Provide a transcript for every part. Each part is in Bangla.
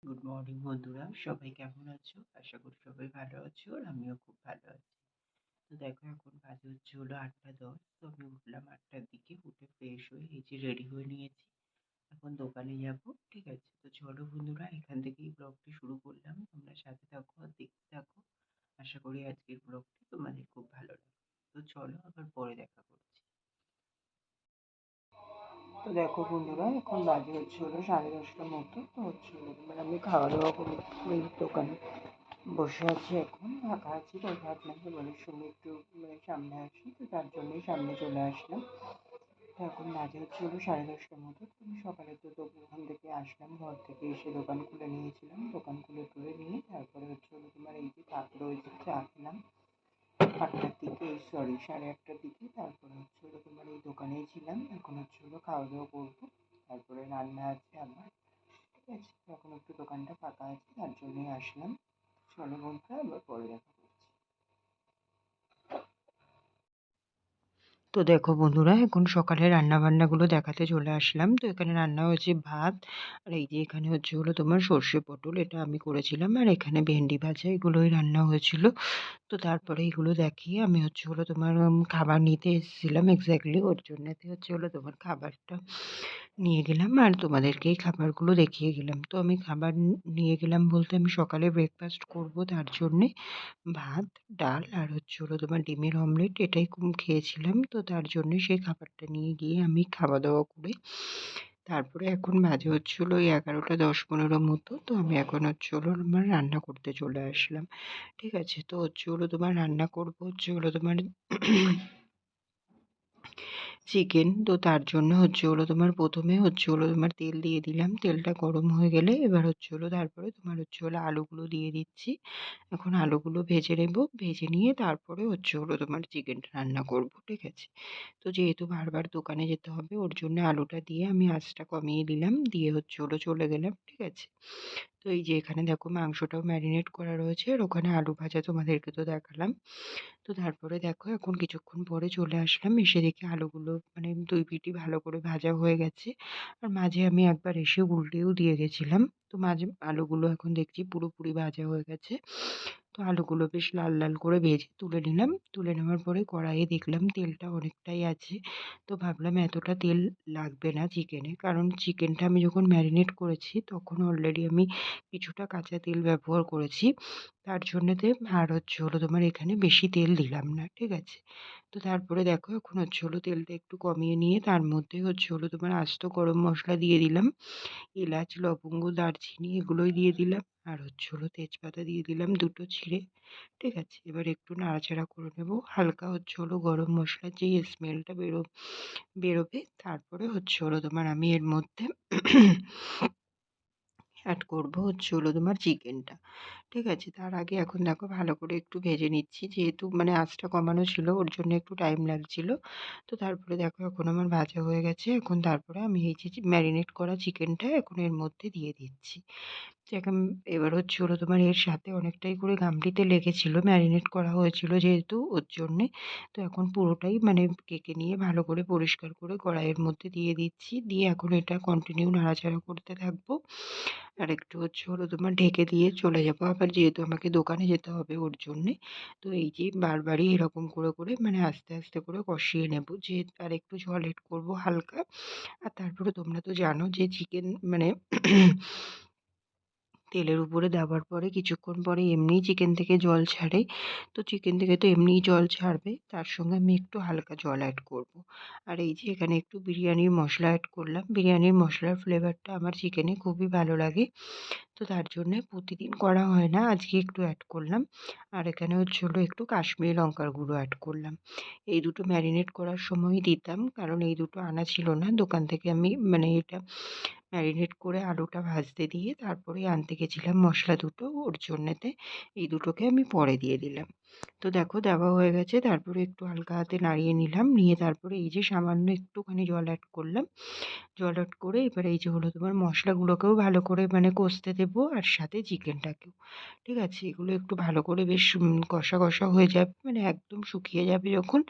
গুড মর্নিং বন্ধুরা, সবাই কেমন আছো? আশা করি সবাই ভালো আছো আর আমিও খুব ভালো আছি। তো দেখো এখন বাজে হলো 8টা 10। তো আমি উঠলাম 8টার দিকে, উঠে ফ্রেশ হয়ে এই যে রেডি হয়ে নিয়েছি। এখন দোকানে যাব। ঠিক আছে, তো চলো বন্ধুরা এখান থেকেই ব্লগটি শুরু করলাম। তোমরা সাথে থাকো আর দেখতে থাকো। আশা করি আজকের ব্লগটি তোমাদের খুব ভালো লাগবে। তো চলো আবার পরে দেখা করছি। তো দেখো বন্ধুরা এখন বাজে হলো 10:30টার মতো। তো মানে আমি খাওয়া দাওয়া করে ওই দোকানে বসে আছি, এখন ফাঁকা আছি। তো ভাবলাম তোমাদের সঙ্গে একটু সামনে আসি, তো তার জন্যই সামনে চলে আসলাম। তো এখন বাজে হলো 10:30টার মতো। তো আমি সকালে তো ওখান থেকে আসলাম, ঘর থেকে এসে দোকান খুলে নিয়েছিলাম। দোকান খুলে টুলে নিয়ে তারপরে তোমার এই যে কাপ রয়েছে চা খেলাম 8টার দিকে, সরি 8:30টার দিকে। তারপরে তোমার এই দোকানেই ছিলাম। এখন খাওয়া দাওয়া করবো, তারপরে রান্না আছে আমার। ঠিক আছে, এখন একটু দোকানটা ফাঁকা আছে তার জন্যই আসলাম। চলো বন্ধুরা আবার পরে দেখা করছি। তো দেখো বন্ধুরা এখন সকালে রান্নাবান্নাগুলো দেখাতে চলে আসলাম। তো এখানে রান্না হয়েছে ভাত, আর এই যে এখানে তোমার সর্ষে পটল, এটা আমি করেছিলাম। আর এখানে ভেন্ডি ভাজা, এগুলোই রান্না হয়েছিল। তো তারপরে এগুলো দেখিয়ে আমি তোমার খাবার নিতে এসেছিলাম। এক্স্যাক্টলি ওর জন্যতে তোমার খাবারটা নিয়ে গেলাম আর তোমাদেরকে এই খাবারগুলো দেখিয়ে গেলাম। তো আমি খাবার নিয়ে গেলাম বলতে আমি সকালে ব্রেকফাস্ট করব, তার জন্যে ভাত, ডাল আর তোমার ডিমের অমলেট, এটাই খেয়েছিলাম। তো তার জন্য সেই খাবারটা নিয়ে গিয়ে আমি খাওয়া দাওয়া করে তারপরে এখন বাজে ওই 11টা 10-15 মতো। তো আমি এখন আমার রান্না করতে চলে আসলাম। ঠিক আছে, তো তোমার রান্না করবো তোমার চিকেন। তো তার জন্য তোমার প্রথমে তোমার তেল দিয়ে দিলাম। তেলটা গরম হয়ে গেলে এবার তারপরে তোমার আলুগুলো দিয়ে দিচ্ছি। এখন আলুগুলো ভেজে নেব, ভেজে নিয়ে তারপরে তোমার চিকেনটা রান্না করব। ঠিক আছে, তো যেহেতু বারবার দোকানে যেতে হবে ওর জন্য আলুটা দিয়ে আমি আঁচটা কমিয়ে দিলাম, দিয়ে চলে গেলাম। ঠিক আছে, তো এই যে এখানে দেখো মাংসটাও ম্যারিনেট করা রয়েছে, আর ওখানে আলু ভাজা তোমাদেরকে তো দেখালাম। তো তারপরে দেখো এখন কিছুক্ষণ পরে চলে আসলাম, এসে দেখি আলুগুলো মানে দুই পিঠই ভালো করে ভাজা হয়ে গেছে। আর মাঝে আমি একবার এসে উল্টেও দিয়ে গেছিলাম। তো মাঝে আলুগুলো এখন দেখছি পুরোপুরি ভাজা হয়ে গেছে। তো আলুগুলো বেশ লাল লাল করে ভেজে তুলে নিলাম। তুলে নেওয়ার পরে কড়াইয়ে দেখলাম তেলটা অনেকটাই আছে। তো ভাবলাম এতটা তেল লাগবে না চিকেনে, কারণ চিকেনটা আমি যখন ম্যারিনেট করেছি তখন অলরেডি আমি কিছুটা কাঁচা তেল ব্যবহার করেছি। তার জন্যতে আর তোমার এখানে বেশি তেল দিলাম না। ঠিক আছে, তো তারপরে দেখো এখন তেলটা একটু কমিয়ে নিয়ে তার মধ্যে তোমার আস্ত গরম মশলা দিয়ে দিলাম। এলাচ, লবঙ্গ, দারচিনি এগুলোই দিয়ে দিলাম। আর তেজপাতা দিয়ে দিলাম দুটো ছিঁড়ে। ঠিক আছে, এবার একটু নাড়াচাড়া করে নেব। হালকা গরম মশলার যে স্মেলটা বেরোবে, তারপরে তোমার আমি এর মধ্যে অ্যাড করবো তোমার চিকেনটা। ঠিক আছে, তার আগে এখন দেখো ভালো করে একটু ভেজে নিচ্ছি, যেহেতু মানে আঁচটা কমানো ছিল ওর জন্য একটু টাইম লাগছিল। তো তারপরে দেখো এখন আমার ভাজা হয়ে গেছে। এখন তারপরে আমি এই যে ম্যারিনেট করা চিকেনটা এখন এর মধ্যে দিয়ে দিচ্ছি। এখন এবার তোমার এর সাথে অনেকটাই করে গামলিতে লেগেছিল, ম্যারিনেট করা হয়েছিল যেহেতু ওর জন্যে। তো এখন পুরোটাই মানে কেকে নিয়ে ভালো করে পরিষ্কার করে কড়াইয়ের মধ্যে দিয়ে দিচ্ছি, দিয়ে এখন এটা কন্টিনিউ নাড়াচাড়া করতে থাকবো। আর একটু তোমার ঢেকে দিয়ে চলে যাবো আবার, যেহেতু আমাকে দোকানে যেতে হবে ওর জন্যে। তো এই যে বারবারই এরকম করে করে মানে আস্তে আস্তে করে কষিয়ে নেব, যে আর একটু জল এড করবো হালকা। আর তারপরে তোমরা তো জানো যে চিকেন মানে তেলের উপরে দেওয়ার পরে কিছুক্ষণ পরে এমনিই চিকেন থেকে জল ছাড়ে। তো চিকেন থেকে তো এমনিই জল ছাড়বে, তার সঙ্গে আমি একটু হালকা জল অ্যাড করব। আর এই যে এখানে একটু বিরিয়ানির মশলা অ্যাড করলাম। বিরিয়ানির মশলার ফ্লেভারটা আমার চিকেনে খুবই ভালো লাগে। তো তার জন্যে প্রতিদিন করা হয় না, আজকে একটু অ্যাড করলাম। আর এখানে একটু কাশ্মীরি লঙ্কার গুঁড়ো অ্যাড করলাম। এই দুটো ম্যারিনেট করার সময়ই দিতাম, কারণ এই দুটো আনা ছিল না দোকান থেকে। আমি মানে এটা ম্যারিনেট করে আলুটা ভাজতে দিয়ে তারপরে আনতে গেছিলাম মশলা দুটো, ওর জন্যেতে এই দুটোকে আমি পরে দিয়ে দিলাম। তো দেখো দেওয়া হয়ে গেছে, তারপরে একটু হালকা হাতে নাড়িয়ে নিলাম, নিয়ে তারপরে এই যে সামান্য একটুখানি জল অ্যাড করলাম। জল অ্যাড করে এবার এই যে তোমার মশলাগুলোকেও ভালো করে মানে কষতে দেবো, আর সাথে চিকেনটাকেও। ঠিক আছে, এগুলো একটু ভালো করে বেশ কষা কষা হয়ে যাবে, মানে একদম শুকিয়ে যাবে যখন,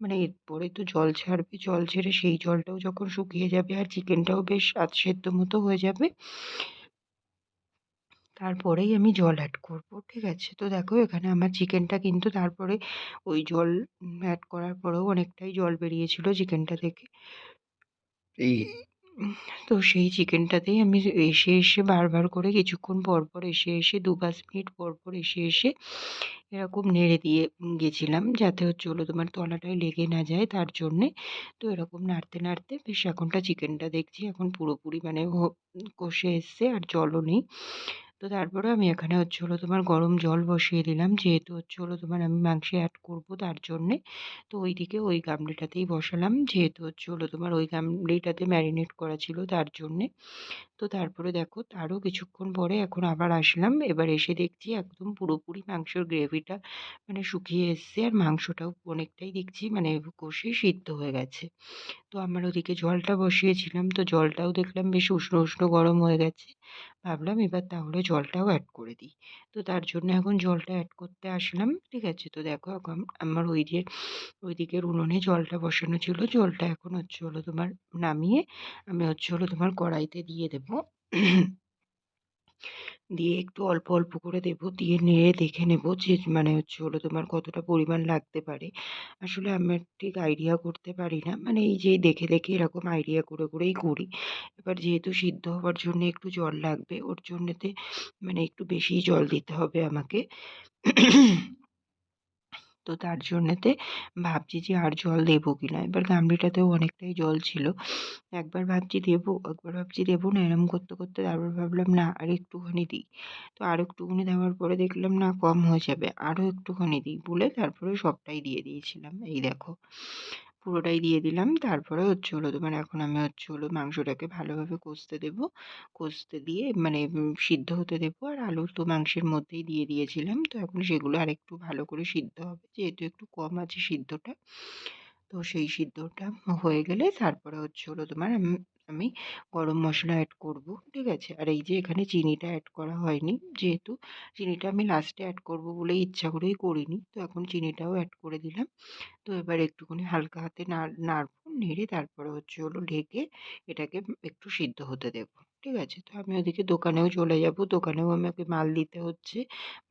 মানে এরপরে তো জল ছাড়বে, জল ছেড়ে সেই জলটাও যখন শুকিয়ে যাবে আর চিকেনটাও বেশ আধ সেদ্ধ মতো হয়ে যাবে, তারপরেই আমি জল অ্যাড করব, ঠিক আছে? তো দেখো এখানে আমার চিকেনটা কিন্তু তারপরে ওই জল অ্যাড করার পরেও অনেকটাই জল বেরিয়েছিল চিকেনটা থেকে। এই তো সেই চিকেনটাতেই আমি এসে বারবার করে কিছুক্ষণ পর পর এসে ২-৫ মিনিট পর পর এসে এরকম নেড়ে দিয়ে গেছিলাম, যাতে তোমার তলাটায় লেগে না যায় তার জন্যে। তো এরকম নাড়তে নাড়তে বেশ এখনটা চিকেনটা দেখছি এখন পুরোপুরি মানে কষে এসছে, আর জলও নেই। তো তারপরে আমি এখানে তোমার গরম জল বসিয়ে দিলাম, যেহেতু তোমার আমি মাংসে অ্যাড করব তার জন্যে। তো ওইদিকে ওই গামলিটাতেই বসালাম, যেহেতু তোমার ওই গামলিটাতে ম্যারিনেট করা ছিল তার জন্যে। তো তারপরে দেখো তারও কিছুক্ষণ পরে এখন আবার আসলাম, এবার এসে দেখছি একদম পুরোপুরি মাংসের গ্রেভিটা মানে শুকিয়ে এসছে, আর মাংসটাও অনেকটাই দেখছি মানে কষে সিদ্ধ হয়ে গেছে। তো আমার ওদিকে জলটা বসিয়েছিলাম, তো জলটাও দেখলাম বেশ উষ্ণ উষ্ণ গরম হয়ে গেছে। ভাবলাম এবার তাহলে জলটাও অ্যাড করে দিই। তো তার জন্য এখন জলটা অ্যাড করতে আসলাম, ঠিক আছে? তো দেখো এখন আমার ওইদিকের উনুনে জলটা বসানো ছিল, জলটা এখন তোমার নামিয়ে আমি তোমার কড়াইতে দিয়ে দেবো। দিয়ে একটু অল্প অল্প করে দেবো, দিয়ে নেড়ে দেখে নেবো যে মানে তোমার কতটা পরিমাণ লাগতে পারে। আসলে আমি ঠিক আইডিয়া করতে পারি না, মানে এই যে দেখে দেখে এরকম আইডিয়া করে করেই করি। এবার যেহেতু সিদ্ধ হওয়ার জন্য একটু জল লাগবে, ওর জন্যেতে মানে একটু বেশিই জল দিতে হবে আমাকে। তো তার জন্যেতে ভাবছি যে আর জল দেবো কিনা। এবার গামলিটাতেও অনেকটাই জল ছিল, একবার ভাবছি দেবো, একবার ভাবছি দেবো না, এরম করতে করতে তারপর ভাবলাম না আর একটুখানি দিই। তো আরও একটুখানি দেওয়ার পরে দেখলাম না কম হয়ে যাবে, আরও একটুখানি দিই বলে তারপরে সবটাই দিয়ে দিয়েছিলাম। এই দেখো পুরোটাই দিয়ে দিলাম। তারপরে তোমার এখন আমি মাংসটাকে ভালোভাবে কষতে দেবো, কষতে দিয়ে মানে সিদ্ধ হতে দেবো। আর আলু তো মাংসের মধ্যেই দিয়ে দিয়েছিলাম, তো এখন সেগুলো আরেকটু ভালো করে সিদ্ধ হবে, যেহেতু একটু কম আছে সিদ্ধটা। তো সেই সিদ্ধটা হয়ে গেলে তারপরে তোমার আমি গরম মশলা অ্যাড করব, ঠিক আছে? আর এই যে এখানে চিনিটা অ্যাড করা হয়নি, যেহেতু চিনিটা আমি লাস্টে অ্যাড করব বলে ইচ্ছা করেই করিনি, তো এখন চিনিটাও অ্যাড করে দিলাম। তো এবার একটুখানি হালকা হাতে নাড়বো, নেড়ে তারপরে ঢেকে এটাকে একটু সিদ্ধ হতে দেবো, ঠিক আছে? তো আমি ওদিকে দোকানেও চলে যাব, দোকানেও আমাকে মাল দিতে হচ্ছে।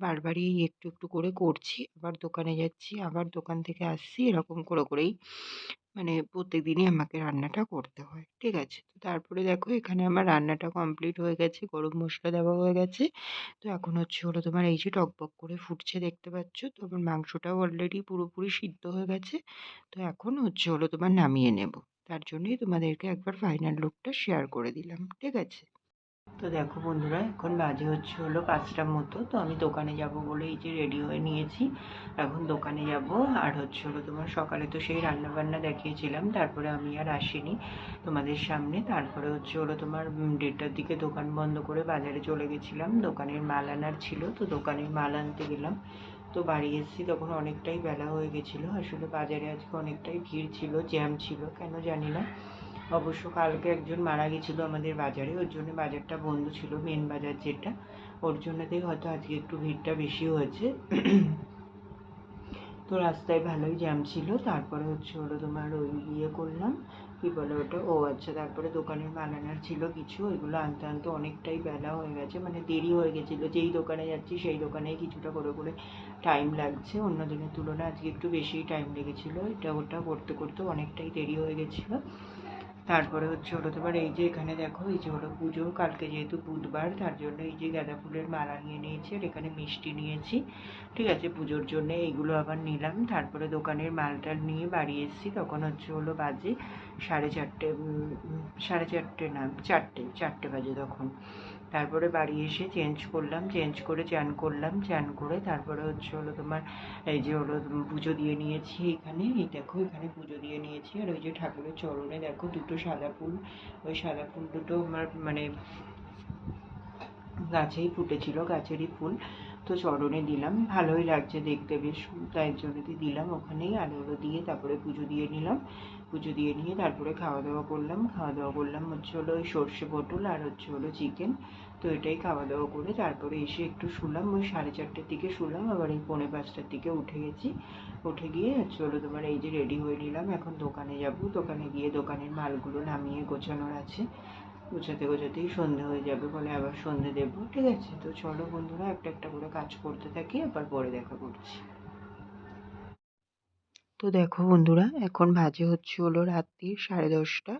বারবারই একটু একটু করে করছি, আবার দোকানে যাচ্ছি, আবার দোকান থেকে আসছি, এরকম করে করেই মানে প্রত্যেকদিনই আমাকে রান্নাটা করতে হয়, ঠিক আছে? তো তারপরে দেখো এখানে আমার রান্নাটা কমপ্লিট হয়ে গেছে, গরম মশলা দেওয়া হয়ে গেছে। তো এখন তোমার এই যে টকবক করে ফুটছে দেখতে পাচ্ছ, তো আমার মাংসটাও অলরেডি পুরোপুরি সিদ্ধ হয়ে গেছে। তো এখন তোমার নামিয়ে নেব, তার জন্যই তোমাদেরকে একবার ফাইনাল লুকটা শেয়ার করে দিলাম, ঠিক আছে? তো দেখো বন্ধুরা এখন বাজে 5টার মতো, তো আমি দোকানে যাব বলে এই যে রেডি হয়ে নিয়েছি, এখন দোকানে যাব। আর তোমার সকালে তো সেই রান্নাবান্না দেখিয়েছিলাম, তারপরে আমি আর আসিনি তোমাদের সামনে। তারপরে তোমার 1:30টার দিকে দোকান বন্ধ করে বাজারে চলে গেছিলাম, দোকানের মাল আনার ছিল, তো দোকানের মাল আনতে গেলাম। তো বাড়ি এসেছি তখন অনেকটাই বেলা হয়ে গেছিলো, আসলে বাজারে আজকে অনেকটাই ভিড় ছিল, জ্যাম ছিল, কেন জানি না। অবশ্য কালকে একজন মারা গেছিলো আমাদের বাজারে, ওর জন্য বাজারটা বন্ধ ছিল, মেন বাজার যেটা, ওর জন্যতেই হয়তো আজকে একটু ভিড়টা বেশি হয়েছে। তো রাস্তায় ভালোই জ্যাম ছিল। তারপরে তোমার ওই করলাম, কি বলে ওটা, ও আচ্ছা, তারপরে দোকানের মাল আনার ছিল কিছু, ওইগুলো আনতে আনতে অনেকটাই বেলা হয়ে গেছে, মানে দেরি হয়ে গেছিলো। যেই দোকানে যাচ্ছি সেই দোকানেই কিছুটা করে করে টাইম লাগছে, অন্য দিনের তুলনায় আজকে একটু বেশিই টাইম লেগেছিলো, এটা ওটা করতে করতে অনেকটাই দেরি হয়ে গেছিলো। তারপরে তোমার এই যে এখানে দেখো, এই যে পুজো, কালকে যেহেতু বুধবার তার জন্য এই যে গাঁদা ফুলের মালা নিয়ে নিয়েছি, আর এখানে মিষ্টি নিয়েছি, ঠিক আছে? পুজোর জন্য এইগুলো আবার নিলাম। তারপরে দোকানের মালটাল নিয়ে বাড়ি এসেছি, তখন বাজে 4:30, 4:30 না, 4টে বাজে তখন। তারপরে বাড়ি এসে চেঞ্জ করলাম, চেঞ্জ করে চান করলাম, চান করে তারপরে তোমার এই যে পুজো দিয়ে নিয়েছি এখানে, এই দেখো এখানে পুজো দিয়ে নিয়েছি। আর ওই যে ঠাকুরের চরণে দেখো দুটো সাদা ফুল, ওই সাদা ফুল দুটো আমার মানে গাছেই ফুটেছিল, গাছেরই ফুল, তো চরণে দিলাম, ভালোই লাগছে দেখতে বেশ, তাই জন্য দিলাম ওখানেই। আলো দিয়ে তারপরে পুজো দিয়ে নিলাম, পুজো দিয়ে নিয়ে তারপরে খাওয়া দাওয়া করলাম। খাওয়া দাওয়া করলাম ওই সর্ষে পটল আর চিকেন। তো এটাই খাওয়া দাওয়া করে তারপরে এসে একটু শুলাম, ওই 4:30টার দিকে শুলাম, আবার এই 4:45টার দিকে উঠে গেছি। উঠে গিয়ে তোমার এই যে রেডি হয়ে নিলাম, এখন দোকানে যাব, দোকানে গিয়ে দোকানের মালগুলো নামিয়ে গোছানোর আছে, গোছাতে গোছাতেই সন্ধে হয়ে যাবে, বলে আবার সন্ধে দেবো। ঠিক আছে, তো চলো বন্ধুরা একটা একটা করে কাজ করতে থাকি, আবার পরে দেখা করছি। তো দেখো বন্ধুরা, এখন বাজে হচ্ছে হলো রাত্রির 10:30।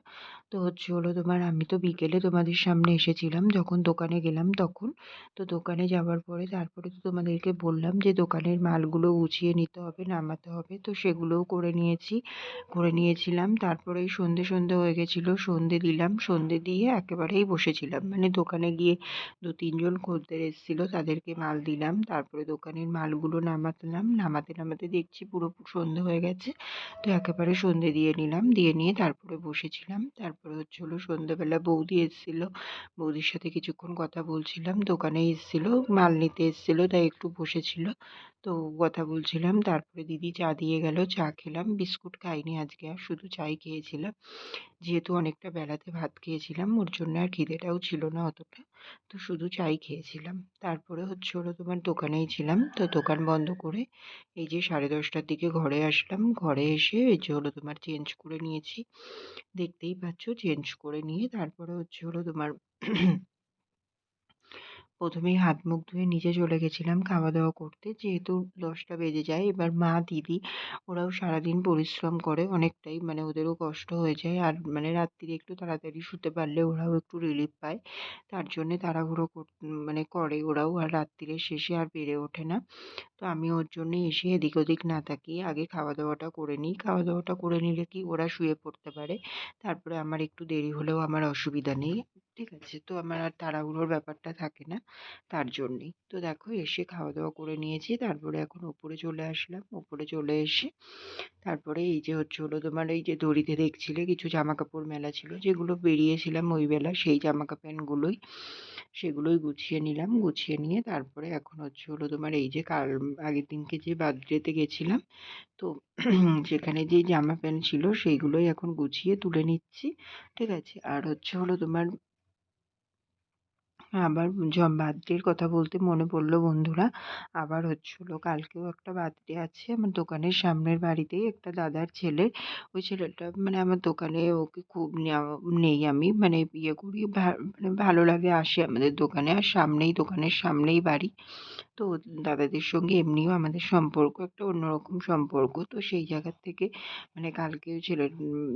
তো হচ্ছে হলো তোমার, আমি তো বিকেলে তোমাদের সামনে এসেছিলাম যখন দোকানে গেলাম তখন। তো দোকানে যাওয়ার পরে তারপরে তো তোমাদেরকে বললাম যে দোকানের মালগুলো গুছিয়ে নিতে হবে, নামাতে হবে, তো সেগুলোও করে নিয়েছিলাম। তারপরে এই সন্ধে সন্ধে হয়ে গেছিলো, সন্ধে দিলাম, সন্ধে দিয়ে একেবারেই বসেছিলাম, মানে দোকানে গিয়ে 2-3 জন খদ্দের এসেছিলো, তাদেরকে মাল দিলাম, তারপরে দোকানের মালগুলো নামাতলাম, নামাতে নামাতে দেখছি পুরো সন্ধে হয়ে গেছে। তো একেবারে সন্ধে দিয়ে নিলাম, দিয়ে নিয়ে তারপরে বসেছিলাম। তারপরে হচ্ছে হলো সন্ধেবেলা বৌদি এসেছিলো, বৌদির সাথে কিছুক্ষণ কথা বলছিলাম, দোকানে এসেছিলো মাল নিতে এসেছিলো, তাই একটু বসেছিল, তো কথা বলছিলাম। তারপরে দিদি চা দিয়ে গেল, চা খেলাম, বিস্কুট খাইনি আজকে, আর শুধু চাই খেয়েছিলাম, যেহেতু অনেকটা বেলাতে ভাত খেয়েছিলাম ওর জন্য আর খিদেটাও ছিল না অতটা, তো শুধু চাই খেয়েছিলাম। তারপরে হচ্ছে হলো তোমার দোকানেই ছিলাম, তো দোকান বন্ধ করে এই যে 10:30টার দিকে ঘরে আসলাম, ঘরে এসে এই যে হলো তোমার চেঞ্জ করে নিয়েছি, দেখতেই পাচ্ছ, চেঞ্জ করে নিয়ে তারপরে হচ্ছে হলো তোমার প্রথমেই হাত মুখ ধুয়ে নিচে চলে গেছিলাম খাওয়া দাওয়া করতে, যেহেতু 10টা বেজে যায়। এবার মা দিদি ওরাও সারাদিন পরিশ্রম করে অনেকটাই, মানে ওদেরও কষ্ট হয়ে যায়, আর মানে রাত্রিরে একটু তাড়াতাড়ি শুতে পারলে ওরাও একটু রিলিফ পায়, তার জন্যে তাড়াহুড়ো মানে করে ওরাও, আর রাত্রিরে শেষে আর পেরে ওঠে না। তো আমি ওর জন্যে এসে এদিক ওদিক না তাকিয়ে আগে খাওয়া দাওয়াটা করে নিই, খাওয়া দাওয়াটা করে নিলে কি ওরা শুয়ে পড়তে পারে, তারপরে আমার একটু দেরি হলেও আমার অসুবিধা নেই। ঠিক আছে, তো আমার আর তাড়াহুড়োর ব্যাপারটা থাকে না, তার জন্যেই। তো দেখো এসে খাওয়া দাওয়া করে নিয়েছি, তারপরে এখন উপরে চলে আসলাম, উপরে চলে এসে তারপরে এই যে হচ্ছে হলো তোমার, এই যে দড়িতে দেখছিলে কিছু জামা কাপড় মেলা ছিল, যেগুলো বেরিয়েছিলাম ওই বেলা, সেই জামা কাপড়গুলোই সেগুলোই গুছিয়ে নিলাম, গুছিয়ে নিয়ে তারপরে এখন হচ্ছে হলো তোমার, এই যে কাল আগের দিনকে যে বার্থডেতে গেছিলাম, তো সেখানে যেই জামা প্যান্ট ছিল সেইগুলোই এখন গুছিয়ে তুলে নিচ্ছি। ঠিক আছে, আর হচ্ছে হলো তোমার, আবার বার্থডের কথা বলতে মনে পড়লো বন্ধুরা, আবার হচ্ছে হলো কালকেও একটা বার্থডে আছে আমার দোকানের সামনের বাড়িতেই একটা দাদার ছেলে। ওই ছেলেটা মানে আমার দোকানে ওকে খুব নেই আমি, মানে ইয়ে করি, মানে ভালো লাগে, আসে আমাদের দোকানে, আর সামনেই, দোকানের সামনেই বাড়ি। তো দাদাদের সঙ্গে এমনিও আমাদের সম্পর্ক একটা অন্যরকম সম্পর্ক, তো সেই জায়গার থেকে মানে কালকে ওই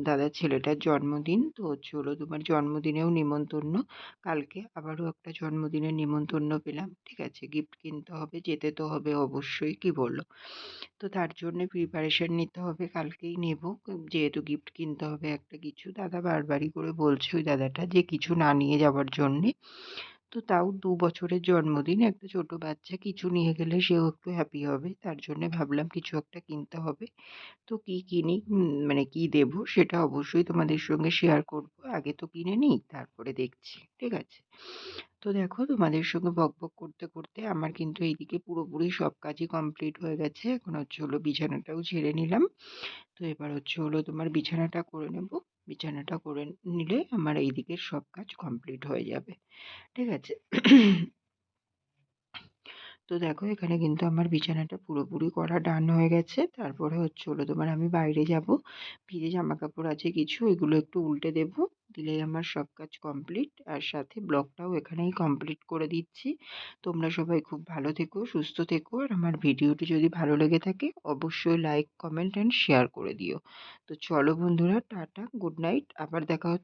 দাদার ছেলেটার জন্মদিন, তো হচ্ছে হলো তোমার জন্মদিনেও নিমন্ত্রণ, কালকে আবারও একটা জন্মদিনের নিমন্ত্রণ পেলাম। ঠিক আছে, গিফট কিনতে হবে, যেতে তো হবে অবশ্যই, কি বললো? তো তার জন্য প্রিপারেশন নিতে হবে, কালকেই নেব, যেহেতু গিফট কিনতে হবে একটা কিছু, দাদা বারবারই করে বলছে ওই দাদাটা যে কিছু না নিয়ে যাওয়ার জন্যে। তো তাও 2 বছরের জন্মদিন, একটা ছোট বাচ্চা, কিছু নিয়ে গেলে সেও একটু হ্যাপি হবে, তার জন্যে ভাবলাম কিছু একটা কিনতে হবে। তো কি কিনি, মানে কি দেবো সেটা অবশ্যই তোমাদের সঙ্গে শেয়ার করব, আগে তো কিনে নিই তারপরে দেখছি। ঠিক আছে, তো দেখো তোমাদের সঙ্গে বকবক করতে করতে আমার কিন্তু এইদিকে পুরোপুরি সব কাজই কমপ্লিট হয়ে গেছে, এখন হচ্ছে হলো বিছানাটাও ঝেড়ে নিলাম। তো এবার হচ্ছে হলো তোমার বিছানাটা করে নেব, বিছানাটা করে নিলে আমার এই দিকের সব কাজ কমপ্লিট হয়ে যাবে। ঠিক আছে, তো দেখো এখানে কিন্তু আমার বিছানাটা পুরোপুরি করা ডান হয়ে গেছে। তারপরে হচ্ছে হলো তোমার, আমি বাইরে যাব, ভিজে জামা কাপড় আছে কিছু, এগুলো একটু উল্টে দেবো, দিলেই আমার সব কাজ কমপ্লিট, আর সাথে ব্লগটাও এখানেই কমপ্লিট করে দিচ্ছি। তোমরা সবাই খুব ভালো থেকো, সুস্থ থেকো, আর আমার ভিডিওটি যদি ভালো লেগে থাকে অবশ্যই লাইক, কমেন্ট অ্যান্ড শেয়ার করে দিও। তো চলো বন্ধুরা, টাটা, গুড নাইট, আবার দেখা হচ্ছে।